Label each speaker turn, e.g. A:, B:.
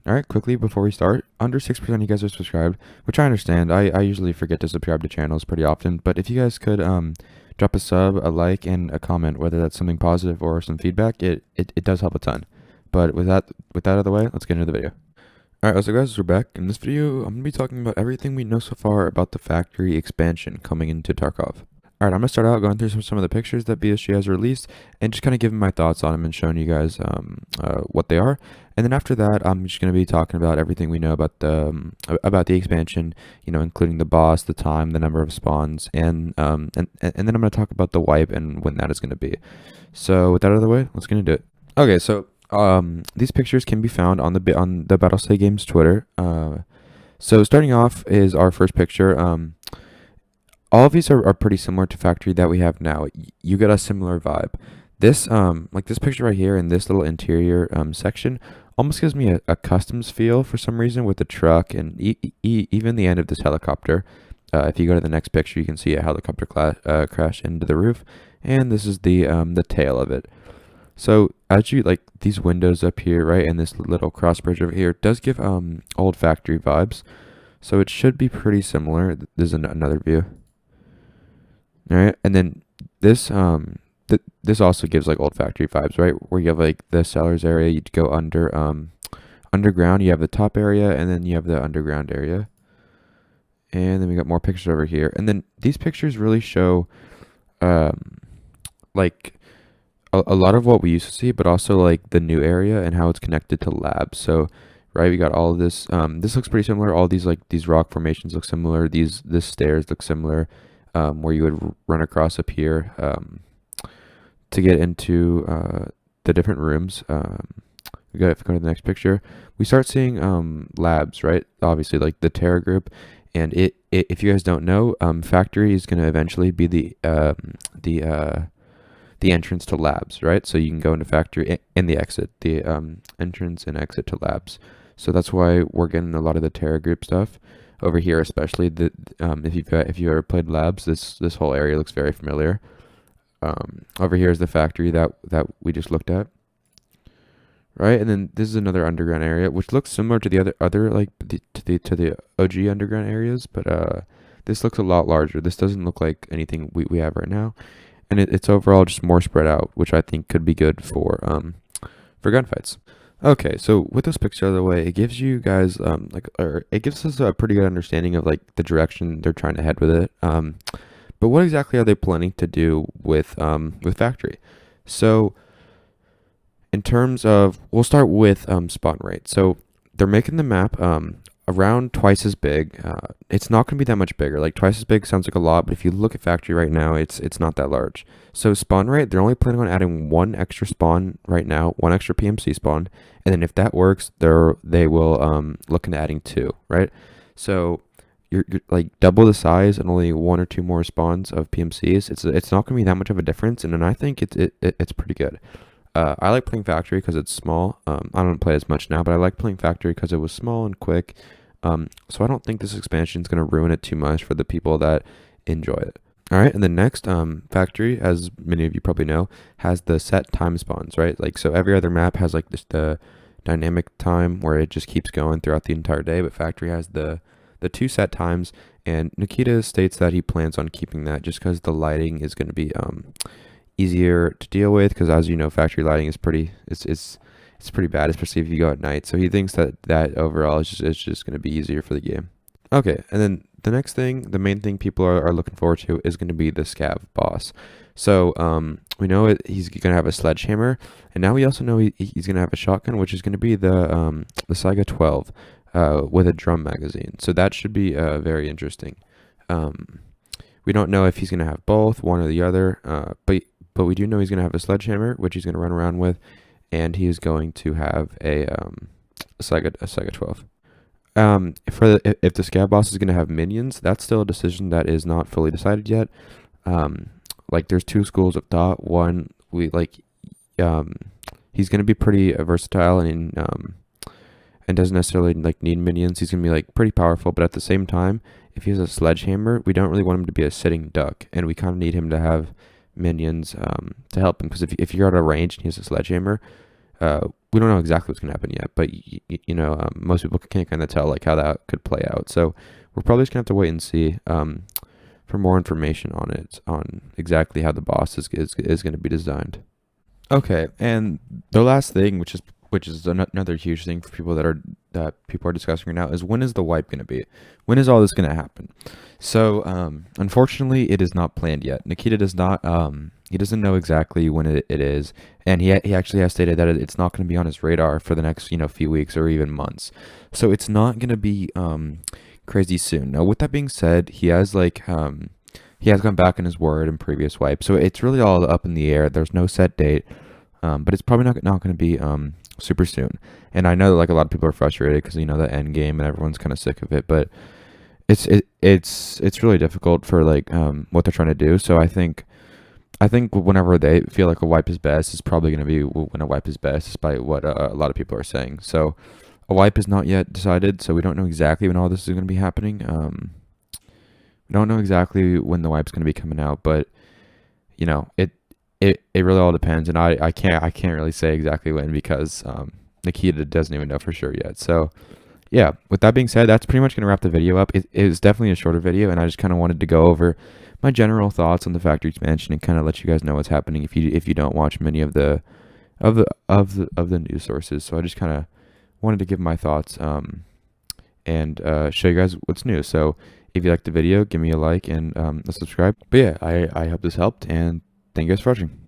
A: All right, quickly before we start, under 6% of you guys are subscribed, which I understand. I usually forget to subscribe to channels pretty often, but if you guys could drop a sub, a like, and a comment, whether that's something positive or some feedback, it does help a ton. But with that out of the way, let's get into the video. All right, so guys, we're back. In this video, I'm going to be talking about everything we know so far about the factory expansion coming into Tarkov. All right, I'm going to start out going through some of the pictures that BSG has released and just kind of giving my thoughts on them and showing you guys what they are. And then after that, I'm just going to be talking about everything we know about the expansion, including the boss, the time, the number of spawns, and then I'm going to talk about the wipe and when that is going to be. So with that out of the way, let's get into it. Okay, so these pictures can be found on the Battlestate Games Twitter. So starting off is our first picture. All of these are pretty similar to factory that we have now. You get a similar vibe. This like this picture right here in this little interior section almost gives me a customs feel for some reason with the truck and even the end of this helicopter. If you go to the next picture, you can see a helicopter crash into the roof, and this is the tail of it. So as you like these windows up here, right, and this little cross bridge over here does give old factory vibes. So it should be pretty similar. There's another view. All right, and then this this also gives like old factory vibes, right? Where you have like the cellars area, you go underground. You have the top area, and then you have the underground area. And then we got more pictures over here, and then these pictures really show, like a lot of what we used to see, but also like the new area and how it's connected to labs. So, right, we got all of this. This looks pretty similar. All these rock formations look similar. This stairs look similar. Where you would run across up here to get into the different rooms. If we go to the next picture, we start seeing labs, right? Obviously, like the Terra group, and if you guys don't know, factory is going to eventually be the entrance to labs, right? So you can go into factory and the exit, the entrance and exit to labs. So that's why we're getting a lot of the Terra group stuff over here, especially if you ever played labs, this whole area looks very familiar. Over here is the factory that we just looked at, right? And then this is another underground area which looks similar to the other like to the OG underground areas, but this looks a lot larger. This doesn't look like anything we have right now, and it's overall just more spread out, which I think could be good for gunfights. Okay, so with this picture out of the way, it gives you guys it gives us a pretty good understanding of like the direction they're trying to head with it. But what exactly are they planning to do with factory? So in terms of, we'll start with spawn rate. So they're making the map around twice as big. It's not going to be that much bigger. Like twice as big sounds like a lot, but if you look at factory right now, it's not that large. So spawn rate, they're only planning on adding one extra spawn right now, one extra PMC spawn, and then if that works, they will look into adding two, right? So you're like double the size and only one or two more spawns of PMCs. It's not going to be that much of a difference, and then I think it's pretty good. I like playing factory because it's small. I don't play as much now, but I like playing factory because it was small and quick. So I don't think this expansion is going to ruin it too much for the people that enjoy it. All right, and the next factory, as many of you probably know, has the set time spawns, right? Like, so every other map has like the dynamic time where it just keeps going throughout the entire day, but factory has the two set times, and Nikita states that he plans on keeping that just because the lighting is going to be easier to deal with, because as you know, factory lighting is pretty it's pretty bad, especially if you go at night. So he thinks that overall is just going to be easier for the game. Okay, and then the next thing, the main thing people are looking forward to is going to be the scav boss. So we know he's going to have a sledgehammer, and now we also know he's going to have a shotgun, which is going to be the Saiga 12 with a drum magazine. So that should be very interesting. We don't know if he's going to have both, one or the other, but we do know he's going to have a sledgehammer, which he's going to run around with, and he is going to have a Saiga 12. If the scav boss is going to have minions, that's still a decision that is not fully decided yet. Like there's two schools of thought. One, he's going to be pretty versatile and doesn't necessarily like need minions. He's going to be like pretty powerful, but at the same time, if he has a sledgehammer, we don't really want him to be a sitting duck, and we kind of need him to have minions to help him, because if you're at a range and he has a sledgehammer, we don't know exactly what's going to happen yet, but most people can kind of tell like how that could play out. So we're probably just gonna have to wait and see for more information on it, on exactly how the boss is going to be designed. Okay, and the last thing, which is another huge thing for people that people are discussing right now, is when is the wipe going to be? When is all this going to happen? So, unfortunately, it is not planned yet. Nikita does not. He doesn't know exactly when it is, and he actually has stated that it's not going to be on his radar for the next few weeks or even months. So it's not going to be crazy soon. Now, with that being said, he has gone back on his word in previous wipes, so it's really all up in the air. There's no set date, but it's probably not going to be super soon. And I know that like a lot of people are frustrated because the end game and everyone's kind of sick of it, but it's really difficult for like what they're trying to do. So I think whenever they feel like a wipe is best, it's probably going to be when a wipe is best, despite what a lot of people are saying. So a wipe is not yet decided, so we don't know exactly when all this is going to be happening. We don't know exactly when the wipe's going to be coming out, but it really all depends, and I can't really say exactly when because Nikita doesn't even know for sure yet. So yeah, with that being said, that's pretty much going to wrap the video up. It was definitely a shorter video, and I just kind of wanted to go over my general thoughts on the factory expansion and kind of let you guys know what's happening if you don't watch many of the news sources. So I just kind of wanted to give my thoughts and show you guys what's new. So if you liked the video, give me a like and a subscribe. But yeah, I hope this helped, and thank you guys for watching.